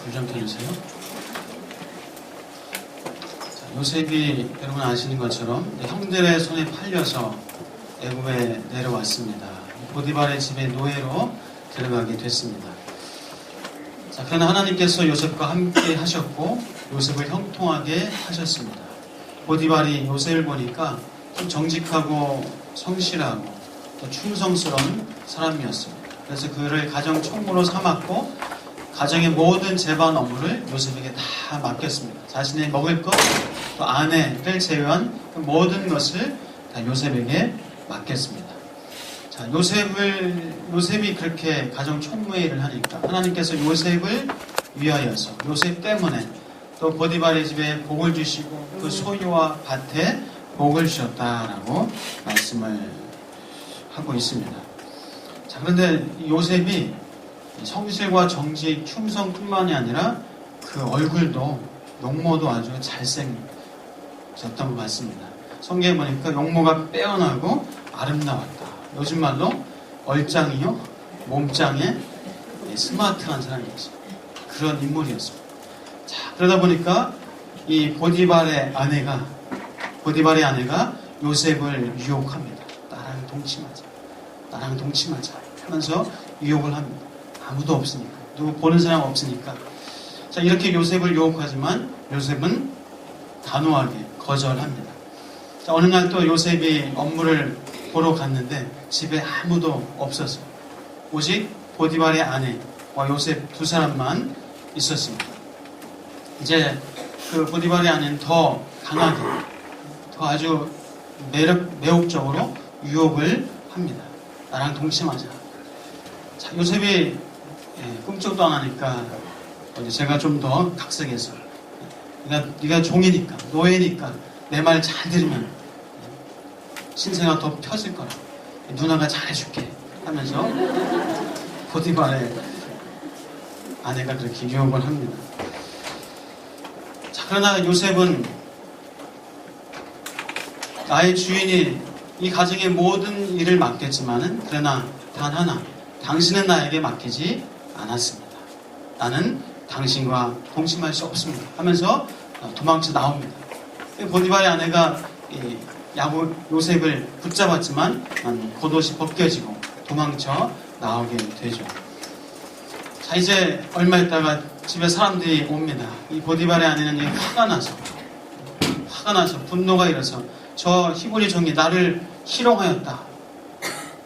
불 좀 켜주세요. 자, 요셉이 여러분 아시는 것처럼 형들의 손에 팔려서 애굽에 내려왔습니다. 보디발의 집에 노예로 들어가게 됐습니다. 자, 그러나 하나님께서 요셉과 함께 하셨고 요셉을 형통하게 하셨습니다. 보디발이 요셉을 보니까 좀 정직하고 성실하고 또 충성스러운 사람이었습니다. 그래서 그를 가정 총무로 삼았고 가정의 모든 재반 업무를 요셉에게 다 맡겼습니다. 자신의 먹을 것, 또 아내를 제외한 그 모든 것을 다 요셉에게 맡겼습니다. 자, 요셉이 그렇게 가정 총무의 일을 하니까 하나님께서 요셉을 위하여서 요셉 때문에 또 보디발의 집에 복을 주시고 그 소유와 밭에 복을 주셨다라고 말씀을 하고 있습니다. 자, 그런데 요셉이 성실과 정직, 충성뿐만이 아니라 그 얼굴도 용모도 아주 잘생겼던 것 같습니다. 성경에 보니까 용모가 빼어나고 아름다웠다. 요즘 말로 얼짱이요 몸짱에 스마트한 사람이었어요. 그런 인물이었습니다. 자, 그러다 보니까 이 보디발의 아내가 요셉을 유혹합니다. 나랑 동침하자 하면서 유혹을 합니다. 아무도 없으니까, 누구 보는 사람 없으니까. 자, 이렇게 요셉을 유혹하지만 요셉은 단호하게 거절합니다. 자, 어느 날 또 요셉이 업무를 보러 갔는데 집에 아무도 없었어요. 오직 보디발의 아내와 요셉 두 사람만 있었습니다. 이제 그 보디발의 아내는 더 강하게, 더 아주 매혹적으로 유혹을 합니다. 나랑 동침하자. 자, 요셉이 꿈쩍도 안 하니까 제가 좀 더 각색해서 네가 종이니까, 노예니까 내 말 잘 들으면 신세가 더 펴질 거라. 누나가 잘해줄게 하면서 보디발의 아내가 그렇게 유혹을 합니다. 자, 그러나 요셉은 나의 주인이 이 가정의 모든 일을 맡겼지만은 그러나 단 하나, 당신은 나에게 맡기지 않았습니다. 나는 당신과 동침할 수 없습니다 하면서 도망쳐 나옵니다. 보디발의 아내가 요셉을 붙잡았지만 겉옷이 벗겨지고 도망쳐 나오게 되죠. 자, 이제 얼마 있다가 집에 사람들이 옵니다. 이 보디발의 아내는 화가 나서 분노가 일어서 저 히브리 종이 나를 희롱하였다.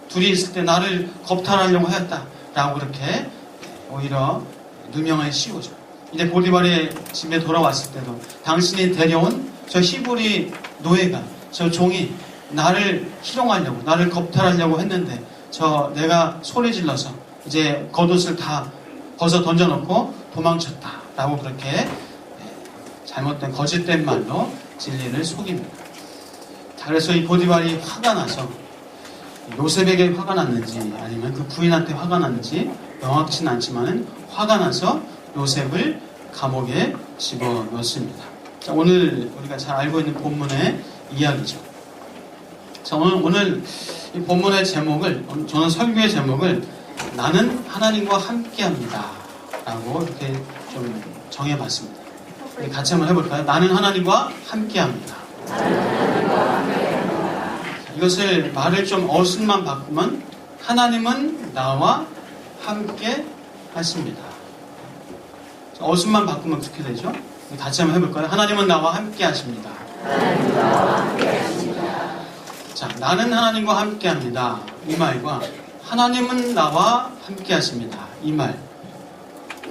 둘이 있을 때 나를 겁탈하려고 하였다. 라고 그렇게 오히려 누명을 씌우죠. 이제 보디발의 집에 돌아왔을 때도 당신이 데려온 저 히브리 노예가, 저 종이 나를 희롱하려고, 나를 겁탈하려고 했는데 내가 소리 질러서 이제 겉옷을 다 벗어 던져놓고 도망쳤다. 라고 그렇게 잘못된 거짓된 말로 진리를 속입니다. 자, 그래서 이 보디발이 화가 나서 요셉에게 화가 났는지 아니면 그 부인한테 화가 났는지 명확치는 않지만 화가 나서 요셉을 감옥에 집어넣습니다. 자, 오늘 우리가 잘 알고 있는 본문의 이야기죠. 자, 오늘 이 본문의 제목을, 저는 설교의 제목을 나는 하나님과 함께합니다 라고 이렇게 좀 정해봤습니다. 우리 같이 한번 해볼까요? 나는 하나님과 함께합니다. 이것을 말을 좀 어순만 바꾸면 하나님은 나와 함께 하십니다. 어순만 바꾸면 어떻게 되죠? 같이 한번 해볼까요? 하나님은 나와 함께 하십니다. 자, 나는 하나님과 함께 합니다. 이 말과 하나님은 나와 함께 하십니다. 이 말.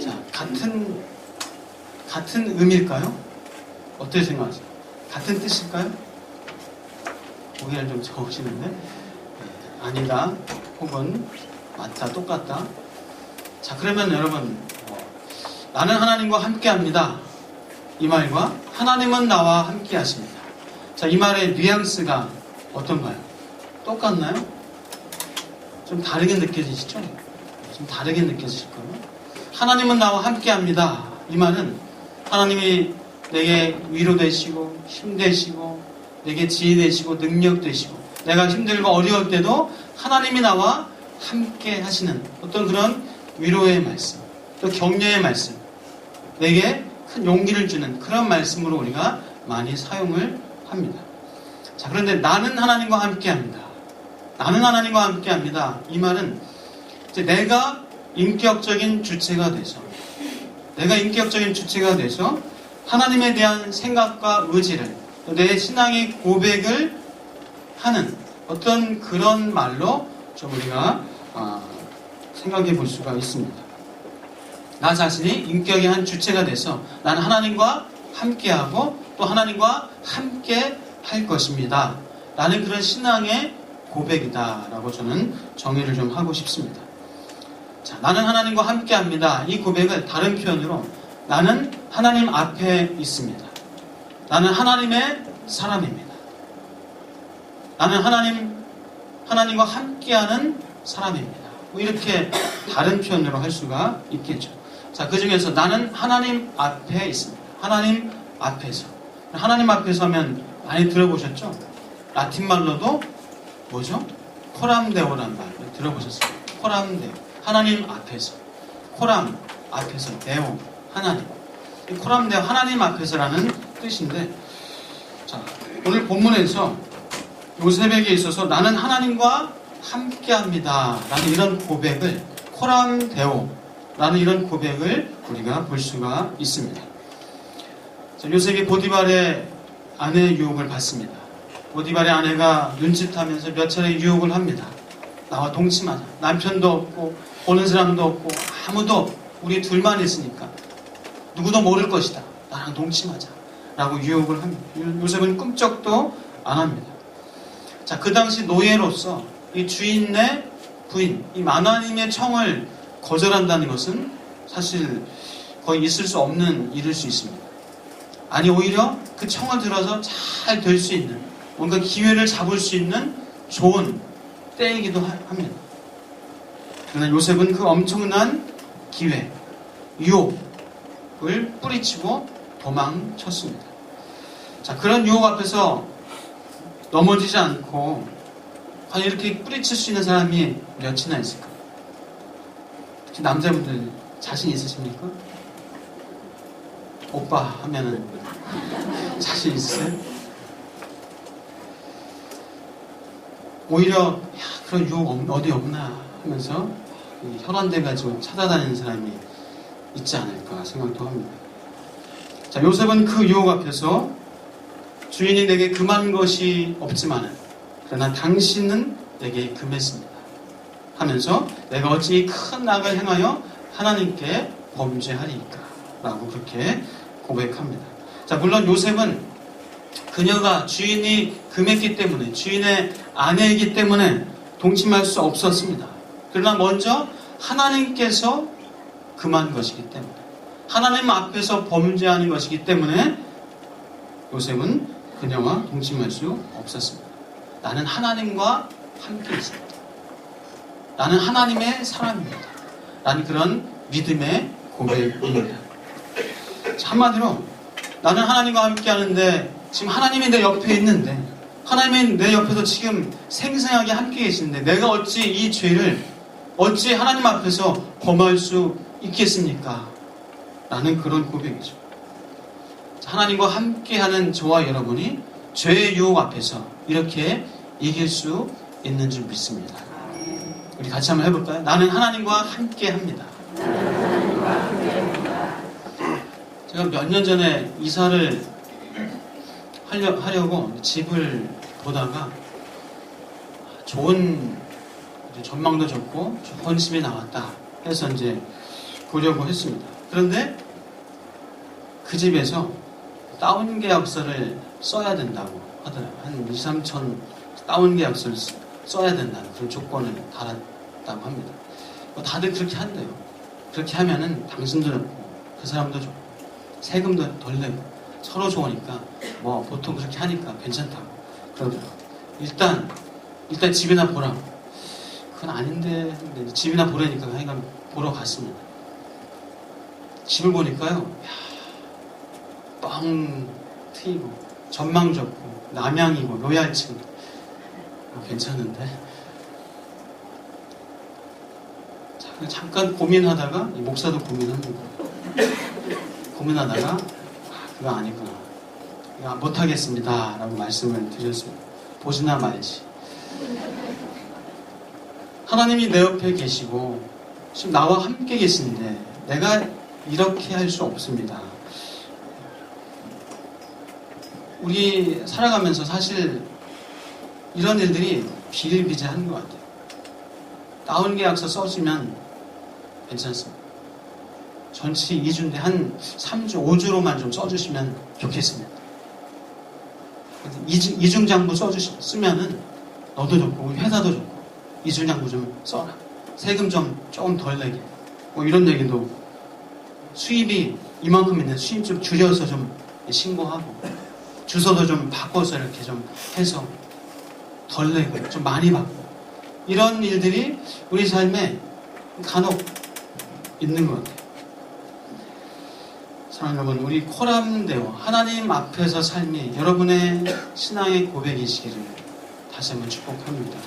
자, 같은 의미일까요? 어떻게 생각하세요? 같은 뜻일까요? 고개를 좀 적으시는데 아니다 혹은 맞다, 똑같다. 자, 그러면 여러분 나는 하나님과 함께합니다 이 말과 하나님은 나와 함께 하십니다. 자, 이 말의 뉘앙스가 어떤가요? 똑같나요? 좀 다르게 느껴지시죠? 좀 다르게 느껴지실 거예요. 하나님은 나와 함께합니다 이 말은 하나님이 내게 위로 되시고 힘 되시고 내게 지혜 되시고 능력 되시고 내가 힘들고 어려울 때도 하나님이 나와 함께 하시는 어떤 그런 위로의 말씀, 또 격려의 말씀, 내게 큰 용기를 주는 그런 말씀으로 우리가 많이 사용을 합니다. 자, 그런데 나는 하나님과 함께 합니다. 나는 하나님과 함께 합니다. 이 말은 이제 내가 인격적인 주체가 돼서 하나님에 대한 생각과 의지를 내 신앙의 고백을 하는 어떤 그런 말로 좀 우리가 생각해 볼 수가 있습니다. 나 자신이 인격의 한 주체가 돼서 나는 하나님과 함께하고 또 하나님과 함께 할 것입니다. 라는 그런 신앙의 고백이다 라고 저는 정의를 좀 하고 싶습니다. 자, 나는 하나님과 함께합니다. 이 고백을 다른 표현으로 나는 하나님 앞에 있습니다. 나는 하나님의 사람입니다. 나는 하나님과 함께하는 사람입니다. 뭐 이렇게 다른 표현으로 할 수가 있겠죠. 자, 그 중에서 나는 하나님 앞에 있습니다. 하나님 앞에서. 하나님 앞에서 하면 많이 들어보셨죠? 라틴 말로도 뭐죠? 코람데오라는 말 들어보셨어요? 코람데오. 하나님 앞에서. 코람 앞에서. 데오. 하나님. 이 코람데오 하나님 앞에서라는 뜻인데, 자, 오늘 본문에서 요셉에게 있어서 나는 하나님과 함께합니다 라는 이런 고백을, 코람데오 라는 이런 고백을 우리가 볼 수가 있습니다. 자, 요셉이 보디발의 아내의 유혹을 받습니다. 보디발의 아내가 눈짓하면서 몇 차례 유혹을 합니다. 나와 동침하자. 남편도 없고 보는 사람도 없고 아무도, 우리 둘만 있으니까 누구도 모를 것이다. 나랑 동침하자 라고 유혹을 합니다. 요셉은 꿈쩍도 안 합니다. 자, 그 당시 노예로서 이 주인의 부인, 이 마나님의 청을 거절한다는 것은 사실 거의 있을 수 없는 일일 수 있습니다. 아니, 오히려 그 청을 들어서 잘 될 수 있는, 뭔가 기회를 잡을 수 있는 좋은 때이기도 합니다. 그러나 요셉은 그 엄청난 기회, 유혹을 뿌리치고 도망쳤습니다. 자, 그런 유혹 앞에서 넘어지지 않고 과연 이렇게 뿌리칠 수 있는 사람이 몇이나 있을까? 특히 남자분들 자신 있으십니까? 오빠 하면은 자신 있으세요? 오히려 그런 유혹 어디 없나 하면서 혈안돼 가지고 찾아다니는 사람이 있지 않을까 생각도 합니다. 자, 요셉은 그 유혹 앞에서 주인이 내게 금한 것이 없지만은 그러나 당신은 내게 금했습니다 하면서 내가 어찌 큰 악을 행하여 하나님께 범죄하리이까 라고 그렇게 고백합니다. 자, 물론 요셉은 그녀가 주인이 금했기 때문에, 주인의 아내이기 때문에 동침할 수 없었습니다. 그러나 먼저 하나님께서 금한 것이기 때문에, 하나님 앞에서 범죄하는 것이기 때문에 요셉은 그녀와 동침할 수 없었습니다. 나는 하나님과 함께 있습니다. 나는 하나님의 사람입니다. 라는 그런 믿음의 고백입니다. 한마디로 나는 하나님과 함께 하는데 지금 하나님이 내 옆에 있는데, 하나님이 내 옆에서 지금 생생하게 함께 계시는데 내가 어찌 이 죄를 어찌 하나님 앞에서 범할 수 있겠습니까? 라는 그런 고백이죠. 하나님과 함께하는 저와 여러분이 죄의 유혹 앞에서 이렇게 이길 수 있는 줄 믿습니다. 우리 같이 한번 해볼까요? 나는 하나님과 함께합니다. 제가 몇 년 전에 이사를 하려고 집을 보다가 좋은 전망도 좋고 좋은 집이 나왔다 해서 이제 보려고 했습니다. 그런데 그 집에서 다운 계약서를 써야 된다고 하더라고요. 한 2, 3천 다운 계약서를 써야 된다는 그런 조건을 달았다고 합니다. 다들 그렇게 한대요. 그렇게 하면은 당신도 좋고 그 사람도 좋고 세금도 덜 내고 서로 좋으니까 뭐 보통 그렇게 하니까 괜찮다고 그러더라고요. 일단 집이나 보라고. 그건 아닌데 집이나 보라니까 하여간 보러 갔습니다. 집을 보니까요, 뻥 트이고 전망 좋고 남향이고 로얄층 괜찮은데, 잠깐 고민하다가 이 목사도 고민합니다. 고민하다가 그거 아니구나, 이거 못하겠습니다 라고 말씀을 드렸습니다. 보시나 말지. 하나님이 내 옆에 계시고 지금 나와 함께 계신데 내가 이렇게 할 수 없습니다. 우리 살아가면서 사실 이런 일들이 비일비재한 것 같아요. 다운계약서 써주면 괜찮습니다. 전치 2주인데 한 3주, 5주로만 좀 써주시면 좋겠습니다. 이중장부 쓰면은 너도 좋고 우리 회사도 좋고 이중장부 좀 써라. 세금 좀 조금 덜 내게. 뭐 이런 얘기도, 수입이 이만큼 있는 수입 좀 줄여서 좀 신고하고, 주소도 좀 바꿔서 이렇게 좀 해서 덜 내고 좀 많이 받고, 이런 일들이 우리 삶에 간혹 있는 것 같아요. 사랑하는 여러분, 우리 코람데오 하나님 앞에서 삶이 여러분의 신앙의 고백이시기를 다시 한번 축복합니다.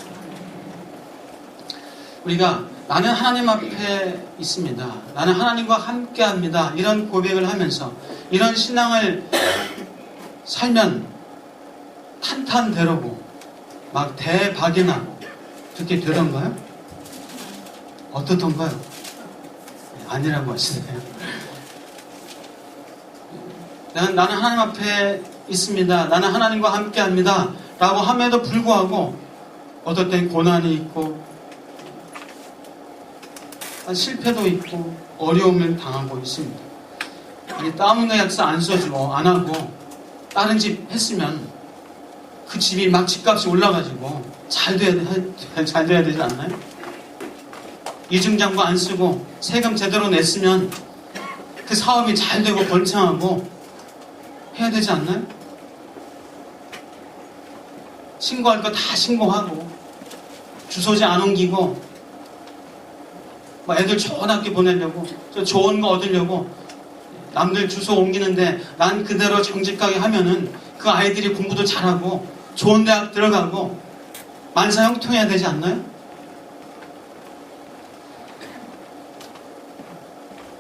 우리가 나는 하나님 앞에 있습니다, 나는 하나님과 함께합니다, 이런 고백을 하면서 이런 신앙을 살면 탄탄대로고 막 대박이나고 그렇게 되던가요? 어떻던가요? 아니라고 하시네요. 나는 하나님 앞에 있습니다, 나는 하나님과 함께합니다 라고 함에도 불구하고 어떨 땐 고난이 있고 실패도 있고 어려움을 당하고 있습니다. 아니, 다운계약서 안 써주고 안 하고 다른 집 했으면 그 집이 막 집값이 올라가지고 잘 돼야 되지 않나요? 이중장부 안 쓰고 세금 제대로 냈으면 그 사업이 잘 되고 번창하고 해야 되지 않나요? 신고할 거 다 신고하고 주소지 안 옮기고 애들 좋은 학교 보내려고, 좋은 거 얻으려고 남들 주소 옮기는데 난 그대로 정직하게 하면은 그 아이들이 공부도 잘하고 좋은 대학 들어가고 만사형통해야 되지 않나요?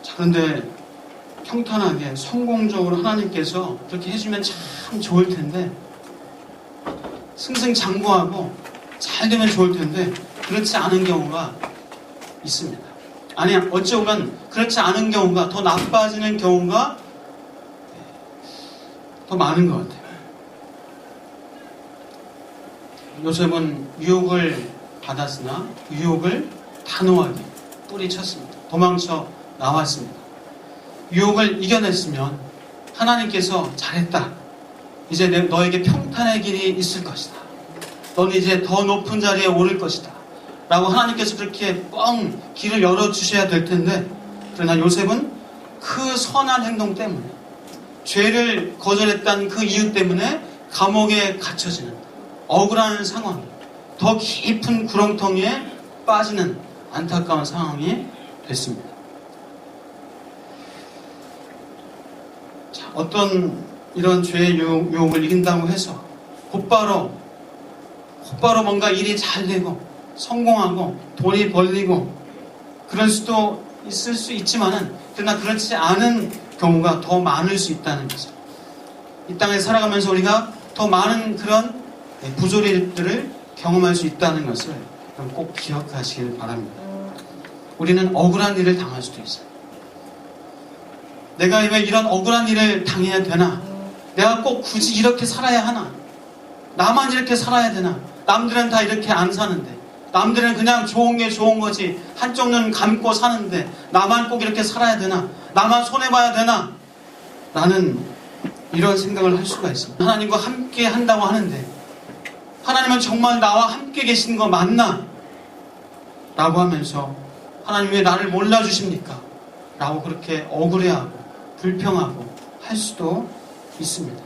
자, 그런데 평탄하게 성공적으로 하나님께서 그렇게 해주면 참 좋을 텐데, 승승장구하고 잘 되면 좋을 텐데 그렇지 않은 경우가 있습니다. 아니, 어찌 보면 그렇지 않은 경우가 더 나빠지는 경우가 더 많은 것 같아요. 요셉은 유혹을 받았으나 유혹을 단호하게 뿌리쳤습니다. 도망쳐 나왔습니다. 유혹을 이겨냈으면 하나님께서 잘했다, 이제 너에게 평탄의 길이 있을 것이다, 너는 이제 더 높은 자리에 오를 것이다 라고 하나님께서 그렇게 뻥 길을 열어주셔야 될 텐데, 그러나 요셉은 그 선한 행동 때문에, 죄를 거절했다는 그 이유 때문에 감옥에 갇혀지는 억울한 상황, 더 깊은 구렁텅이에 빠지는 안타까운 상황이 됐습니다. 자, 어떤 이런 죄의 유혹을 이긴다고 해서 곧바로 뭔가 일이 잘 되고 성공하고 돈이 벌리고 그럴 수도 있을 수 있지만은, 그러나 그렇지 않은 경우가 더 많을 수 있다는 거죠. 이 땅에 살아가면서 우리가 더 많은 그런 부조리들을 경험할 수 있다는 것을 꼭 기억하시길 바랍니다. 우리는 억울한 일을 당할 수도 있어요. 내가 왜 이런 억울한 일을 당해야 되나? 내가 꼭 굳이 이렇게 살아야 하나? 나만 이렇게 살아야 되나? 남들은 다 이렇게 안 사는데, 남들은 그냥 좋은 게 좋은 거지 한쪽 눈 감고 사는데 나만 꼭 이렇게 살아야 되나? 나만 손해봐야 되나? 라는 이런 생각을 할 수가 있습니다. 하나님과 함께 한다고 하는데 하나님은 정말 나와 함께 계신 거 맞나? 라고 하면서 하나님 왜 나를 몰라주십니까? 라고 그렇게 억울해하고 불평하고 할 수도 있습니다.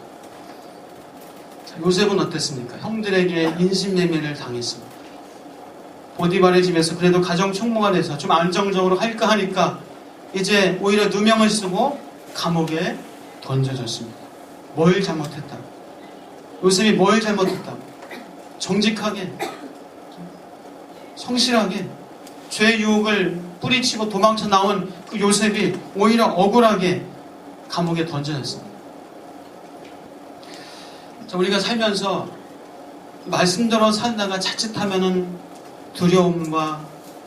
자, 요셉은 어땠습니까? 형들에게 인신매매를 당했습니다. 보디발의 집에서 그래도 가정 총무가 돼서 좀 안정적으로 할까 하니까 이제 오히려 누명을 쓰고 감옥에 던져졌습니다. 뭘 잘못했다고? 요셉이 뭘 잘못했다고? 정직하게, 성실하게 죄의 유혹을 뿌리치고 도망쳐 나온 그 요셉이 오히려 억울하게 감옥에 던져졌습니다. 자, 우리가 살면서 말씀대로 살다가 자칫하면은 두려움과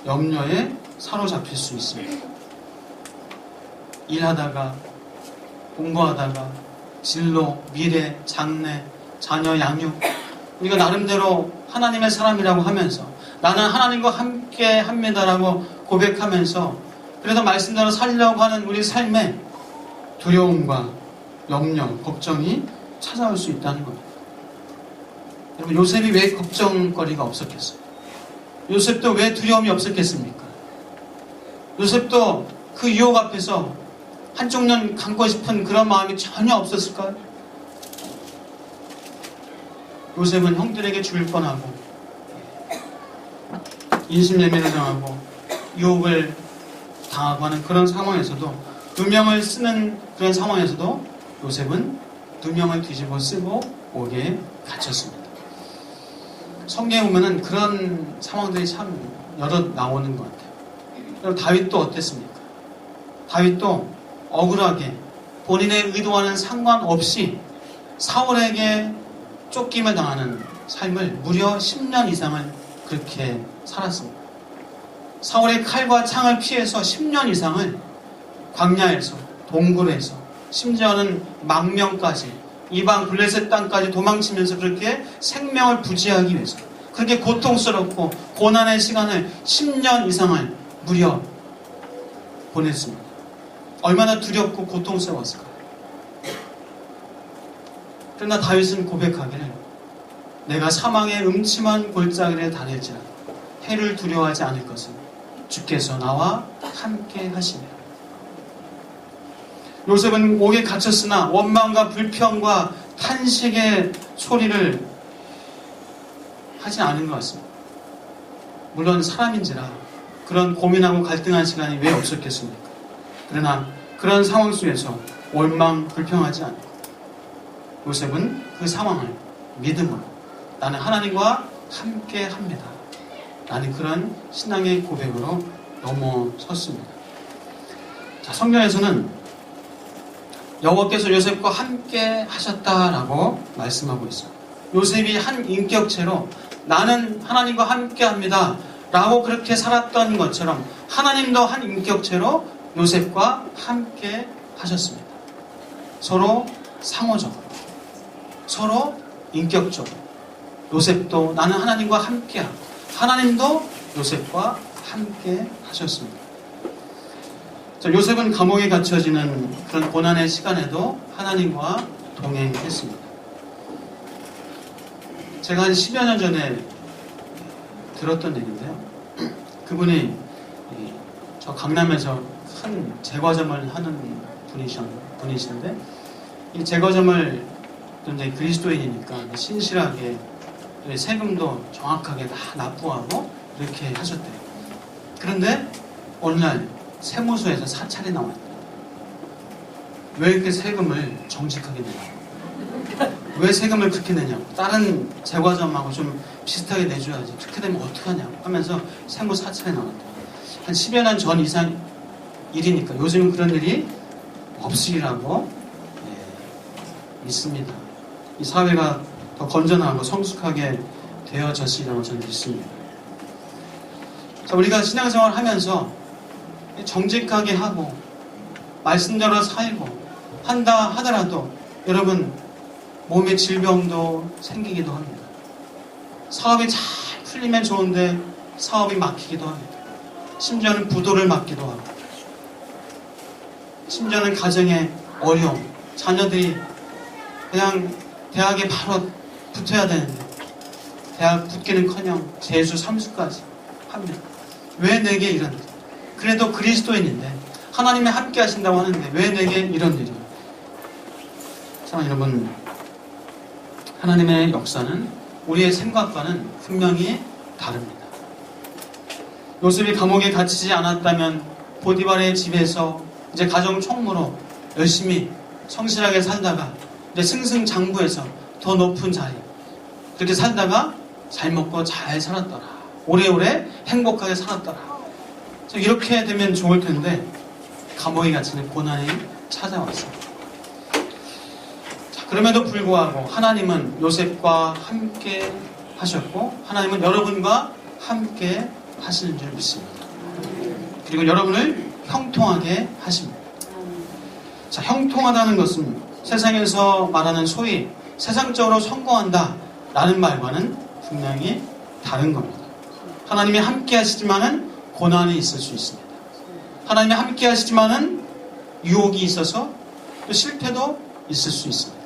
염려에 사로잡힐 수 있습니다. 일하다가, 공부하다가, 진로, 미래, 장래, 자녀 양육, 우리가 나름대로 하나님의 사람이라고 하면서 나는 하나님과 함께 합니다라고 고백하면서 그래서 말씀대로 살려고 하는 우리 삶에 두려움과 염려, 걱정이 찾아올 수 있다는 겁니다. 여러분, 요셉이 왜 걱정거리가 없었겠어요? 요셉도 왜 두려움이 없었겠습니까? 요셉도 그 유혹 앞에서 한쪽 눈 감고 싶은 그런 마음이 전혀 없었을까요? 요셉은 형들에게 죽을 뻔하고 인신예민을 당하고 유혹을 당하고 하는 그런 상황에서도 누명을 쓰는 그런 상황에서도 요셉은 누명을 뒤집어 쓰고 옥에 갇혔습니다. 성경에 보면은 그런 상황들이 참 여러 나오는 것 같아요. 그리고 다윗도 어땠습니까? 다윗도 억울하게 본인의 의도와는 상관없이 사울에게 쫓김을 당하는 삶을 무려 10년 이상을 그렇게 살았습니다. 사울의 칼과 창을 피해서 10년 이상을 광야에서, 동굴에서, 심지어는 망명까지, 이방 블레셋 땅까지 도망치면서 그렇게 생명을 부지하기 위해서 그렇게 고통스럽고 고난의 시간을 10년 이상을 무려 보냈습니다. 얼마나 두렵고 고통스러웠을까요? 그러나 다윗은 고백하기를 내가 사망의 음침한 골짜기를 다닐지라도 해를 두려워하지 않을 것은 주께서 나와 함께 하시니라. 요셉은 옥에 갇혔으나 원망과 불평과 탄식의 소리를 하지 않은 것 같습니다. 물론 사람인지라 그런 고민하고 갈등한 시간이 왜 없었겠습니까? 그러나 그런 상황 속에서 원망, 불평하지 않고 요셉은 그 상황을 믿음으로 나는 하나님과 함께 합니다. 라는 그런 신앙의 고백으로 넘어섰습니다. 자, 성경에서는 여호와께서 요셉과 함께 하셨다라고 말씀하고 있어요. 요셉이 한 인격체로 나는 하나님과 함께 합니다 라고 그렇게 살았던 것처럼 하나님도 한 인격체로 요셉과 함께 하셨습니다. 서로 상호적으로, 서로 인격적으로 요셉도 나는 하나님과 함께하고 하나님도 요셉과 함께 하셨습니다. 자, 요셉은 감옥에 갇혀지는 그런 고난의 시간에도 하나님과 동행했습니다. 제가 한 10여 년 전에 들었던 얘기인데요. 그분이 저 강남에서 큰 제과점을 하는 분이신데 이 제과점을 이제 그리스도인이니까 신실하게 세금도 정확하게 다 납부하고 이렇게 하셨대요. 그런데 어느 날 세무서에서 사찰이 나왔대요. 왜 이렇게 세금을 정직하게 내냐고. 왜 세금을 그렇게 내냐고. 다른 제과점하고 좀 비슷하게 내줘야지. 그렇게 되면 어떡하냐고 하면서 세무 사찰이 나왔대요. 한 10여 년 전 이상 일이니까 요즘은 그런 일이 없으리라고 믿습니다. 이 사회가 더 건전하고 성숙하게 되어졌으리라고 저는 믿습니다. 자, 우리가 신앙생활을 하면서 정직하게 하고 말씀대로 살고 한다 하더라도 여러분 몸에 질병도 생기기도 합니다. 사업이 잘 풀리면 좋은데 사업이 막히기도 합니다. 심지어는 부도를 맞기도 하고 심지어는 가정의 어려움, 자녀들이 그냥 대학에 바로 붙어야 되는데 대학 붙기는커녕 재수, 삼수까지 합니다. 왜 내게 이런 일? 그래도 그리스도인인데 하나님이 함께 하신다고 하는데 왜 내게 이런 일이? 자, 여러분, 하나님의 역사는 우리의 생각과는 분명히 다릅니다. 요셉이 감옥에 갇히지 않았다면 보디발의 집에서 이제 가정 총무로 열심히 성실하게 살다가 이제 승승장구해서 더 높은 자리 그렇게 살다가 잘 먹고 잘 살았더라. 오래오래 행복하게 살았더라. 이렇게 되면 좋을 텐데 감옥에 갇히는 고난이 찾아왔어요. 그럼에도 불구하고 하나님은 요셉과 함께 하셨고 하나님은 여러분과 함께 하시는 줄 믿습니다. 그리고 여러분을 형통하게 하십니다. 자, 형통하다는 것은 세상에서 말하는 소위 세상적으로 성공한다 라는 말과는 분명히 다른 겁니다. 하나님이 함께 하시지만은 고난이 있을 수 있습니다. 하나님이 함께 하시지만은 유혹이 있어서 또 실패도 있을 수 있습니다.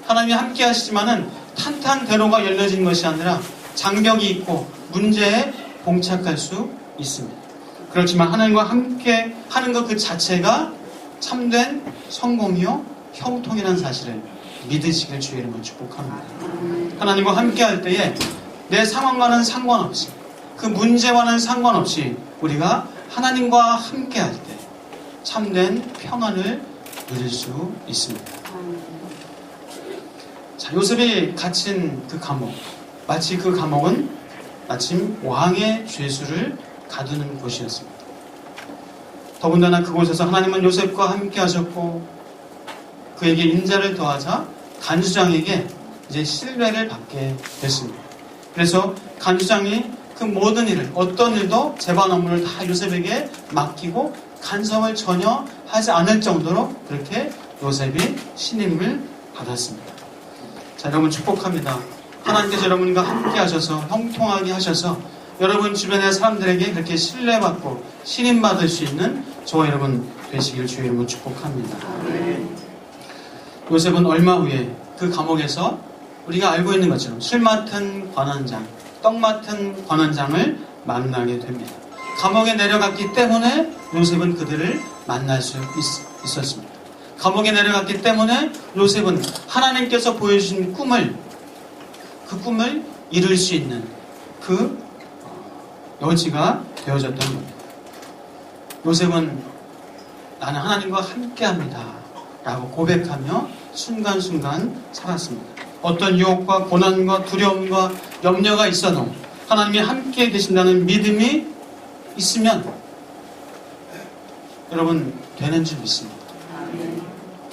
하나님이 함께 하시지만은 탄탄대로가 열려진 것이 아니라 장벽이 있고 문제에 봉착할 수 있습니다. 그렇지만 하나님과 함께 하는 것 그 자체가 참된 성공이요 형통이라는 사실을 믿으시길 주의 이름으로 축복합니다. 하나님과 함께 할 때에 내 상황과는 상관없이 그 문제와는 상관없이 우리가 하나님과 함께 할 때 참된 평안을 누릴 수 있습니다. 자, 요셉이 갇힌 그 감옥, 마치 그 감옥은 마침 왕의 죄수를 가두는 곳이었습니다. 더군다나 그곳에서 하나님은 요셉과 함께 하셨고 그에게 인자를 더하자 간수장에게 이제 신뢰를 받게 됐습니다. 그래서 간수장이 그 모든 일을, 어떤 일도 재반 업무를 다 요셉에게 맡기고 간섭을 전혀 하지 않을 정도로 그렇게 요셉이 신임을 받았습니다. 자, 여러분 축복합니다. 하나님께서 여러분과 함께 하셔서 형통하게 하셔서 여러분 주변의 사람들에게 그렇게 신뢰받고 신임받을 수 있는 저와 여러분 되시길 주의 이름으로 축복합니다. 요셉은 얼마 후에 그 감옥에서 우리가 알고 있는 것처럼 술 맡은 관원장, 떡 맡은 관원장을 만나게 됩니다. 감옥에 내려갔기 때문에 요셉은 그들을 만날 수 있었습니다. 감옥에 내려갔기 때문에 요셉은 하나님께서 보여주신 그 꿈을 이룰 수 있는 그 여지가 되어졌던 겁니다. 요셉은 나는 하나님과 함께합니다 라고 고백하며 순간순간 살았습니다. 어떤 유혹과 고난과 두려움과 염려가 있어도 하나님이 함께 계신다는 믿음이 있으면 여러분 되는 줄 믿습니다.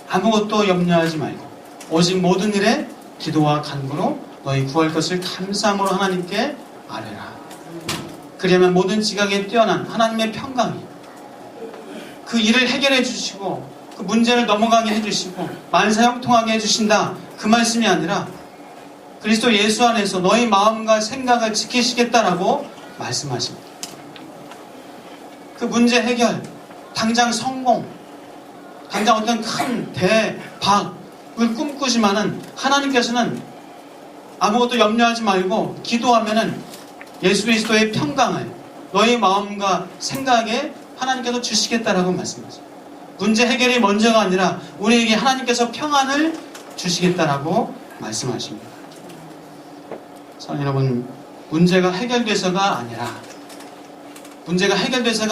아무것도 염려하지 말고 오직 모든 일에 기도와 간구로 너희 구할 것을 감사함으로 하나님께 아뢰라. 그러면 모든 지각에 뛰어난 하나님의 평강이 그 일을 해결해 주시고 그 문제를 넘어가게 해주시고 만사 형통하게 해주신다 그 말씀이 아니라 그리스도 예수 안에서 너희 마음과 생각을 지키시겠다라고 말씀하십니다. 그 문제 해결, 당장 성공, 당장 어떤 큰 대박을 꿈꾸지만은 하나님께서는 아무것도 염려하지 말고 기도하면은 예수 그리스도의 평강을 너희 마음과 생각에 하나님께서 주시겠다라고 말씀하세요. 문제 해결이 먼저가 아니라 우리에게 하나님께서 평안을 주시겠다라고 말씀하십니다. 사랑하는 여러분, 문제가 해결돼서가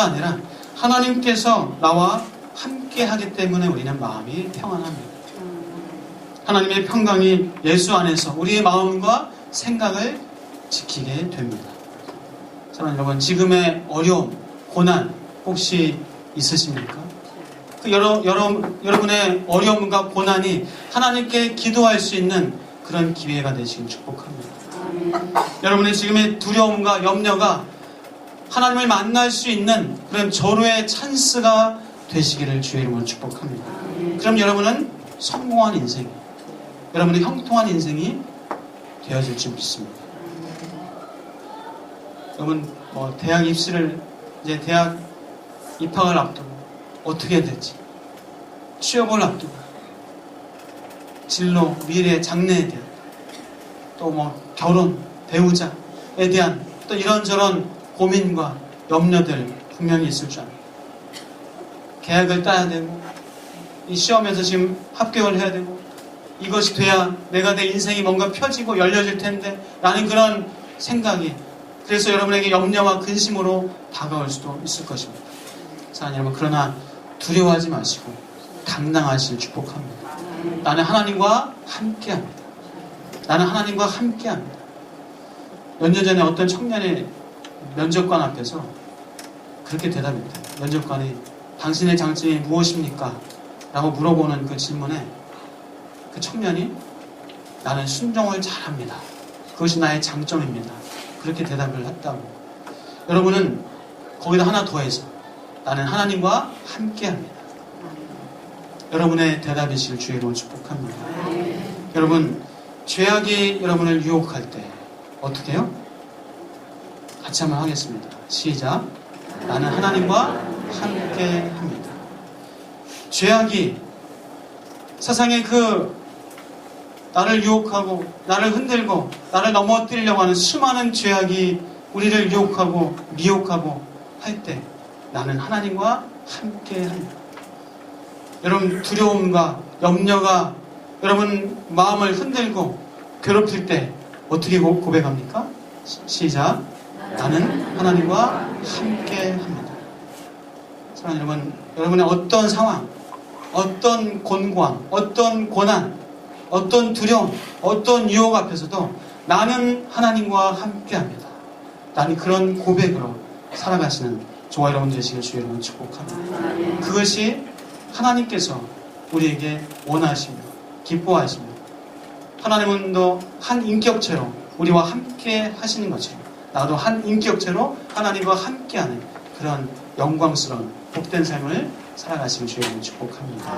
아니라 하나님께서 나와 함께 하기 때문에 우리는 마음이 평안합니다. 하나님의 평강이 예수 안에서 우리의 마음과 생각을 지키게 됩니다. 사랑하는 여러분, 지금의 어려움, 고난 혹시 있으십니까? 그 여러분의 어려움과 고난이 하나님께 기도할 수 있는 그런 기회가 되시길 축복합니다. 여러분의 지금의 두려움과 염려가 하나님을 만날 수 있는 그런 절호의 찬스가 되시기를 주의 이름으로 축복합니다. 그럼 여러분은 성공한 인생, 여러분의 형통한 인생이 되어질 줄 믿습니다. 여러분 대학 입시를 이제 대학 입학을 앞두고 어떻게 해야 될지, 취업을 앞두고 진로, 미래, 장래에 대한 또 결혼, 배우자에 대한 또 이런저런 고민과 염려들 분명히 있을 줄 압니다. 계약을 따야 되고 이 시험에서 지금 합격을 해야 되고 이것이 돼야 내가 내 인생이 뭔가 펴지고 열려질 텐데 라는 그런 생각이 그래서 여러분에게 염려와 근심으로 다가올 수도 있을 것입니다. 사랑하는 여러분, 그러나 두려워하지 마시고 당당하시길 축복합니다. 나는 하나님과 함께합니다. 나는 하나님과 함께합니다. 몇 년 전에 어떤 청년의 면접관 앞에서 그렇게 대답했대요. 면접관이 당신의 장점이 무엇입니까? 라고 물어보는 그 질문에 그 청년이 나는 순종을 잘합니다. 그것이 나의 장점입니다. 그렇게 대답을 했다고. 여러분은 거기다 하나 더해서 나는 하나님과 함께합니다. 여러분의 대답이시길 주의 이름으로 축복합니다. 여러분, 죄악이 여러분을 유혹할 때 어떻게 해요? 같이 한번 하겠습니다. 시작. 나는 하나님과 함께합니다. 죄악이 세상에 나를 유혹하고 나를 흔들고 나를 넘어뜨리려고 하는 수많은 죄악이 우리를 유혹하고 미혹하고 할 때 나는 하나님과 함께합니다. 여러분 두려움과 염려가 여러분 마음을 흔들고 괴롭힐 때 어떻게 고백합니까? 시작. 나는 하나님과 함께합니다. 사랑하는 여러분, 여러분의 어떤 상황, 어떤 곤고함, 어떤 고난, 어떤 두려움, 어떤 유혹 앞에서도 나는 하나님과 함께합니다. 나는 그런 고백으로 살아가시는 저와 여러분 되시길 주의 이름으로 축복합니다. 그것이 하나님께서 우리에게 원하시며 기뻐하시며 하나님은 또 한 인격체로 우리와 함께 하시는 것처럼 나도 한 인격체로 하나님과 함께하는 그런 영광스러운 복된 삶을 살아가시길 주의 이름으로 축복합니다.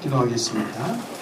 기도하겠습니다.